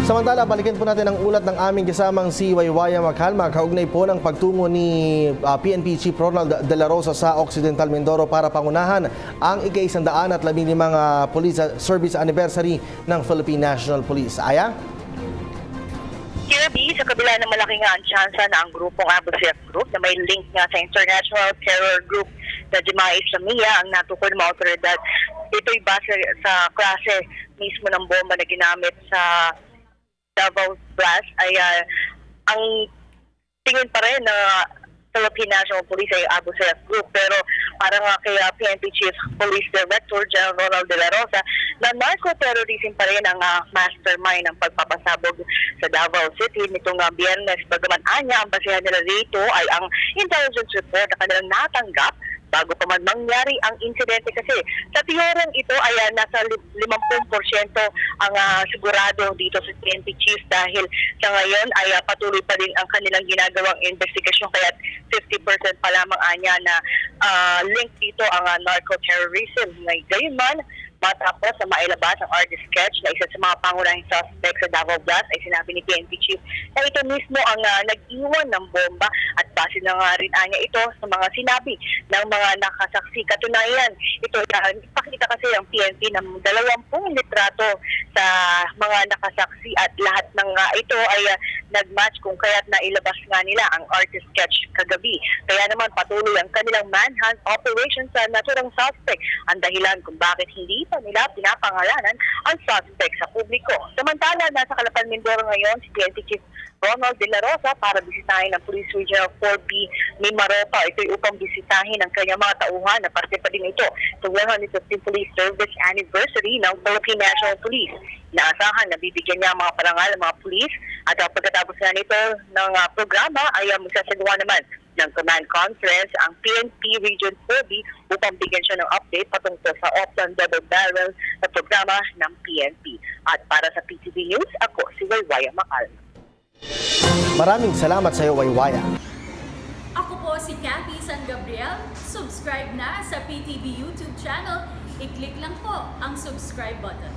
Samantala, balikan po natin ang ulat ng aming kasamang si Waywaya Macalma. Kaugnay po ng pagtungo ni PNP Chief Ronald De La Rosa sa Occidental Mindoro para pangunahan ang ika-115 Police Service Anniversary ng Philippine National Police. Aya? Kirby, sa kabila ng malaking tsansa na ang grupong Abu Sayyaf Group na may link nga sa international terror group na Jemaah Islamiyya ang natukoy ng mga otoridad. Ito'y base sa klase mismo ng bomba na ginamit sa Davao Blast ay ang tingin pa rin na Philippine National Police ay Abu Sayyaf Group, pero parang kay PNP Chief Police Director General Ronald De La Rosa na narco-terrorism pa rin ang mastermind ng pagpapasabog sa Davao City nitong Biyernes. Bagaman anya, ang basehan nila dito ay ang intelligence report na kanilang natanggap bago pa man mangyari ang insidente, kasi sa tiyerang ito ay nasa 50% ang sigurado dito sa PNP Chief dahil sa ngayon ay patuloy pa rin ang kanilang ginagawang investigasyon, kaya 50% pa lamang anya na link dito ang narco-terrorism. Gayunman, matapos na mailabas ang artist sketch na isa sa mga pangunahing suspect sa Davao Blast, ay sinabi ni PNP Chief na ito mismo ang nag-iwan ng bomba at base na nga rin anya ito sa mga sinabi ng mga nakasaksi. Katunayan, ito ipakita kasi ang PNP ng 20 litrato sa mga nakasaksi at lahat ng ito ay nag-match kung kaya't nailabas nga nila ang artist sketch kagabi. Kaya naman patuloy ang kanilang manhunt operation sa naturang suspect, ang dahilan kung bakit hindi pa nila pinapangalanan ang suspect sa publiko. Samantala, nasa Calapan, Mindoro ngayon si PNP Chief Ronald De La Rosa para bisitahin ng Police Regional 4B Mimaropa. Ito'y upang bisitahin ang kanyang mga tauhan na parte pa din ito sa 115th Police Service Anniversary ng Philippine National Police. Inaasahan na bibigyan niya ang mga parangal ng mga police at pagkatapos na nito ng programa ay magsasagawa naman ng command conference ang PNP Region 4B upang bigyan siya ng update patungkol sa Oplan Double Barrel na programa ng PNP. At para sa PTV News, ako si Waywaya Macalma. Maraming salamat sa iyo, Waywaya. Ako po si Cathy San Gabriel. Subscribe na sa PTV YouTube channel. I-click lang po ang subscribe button.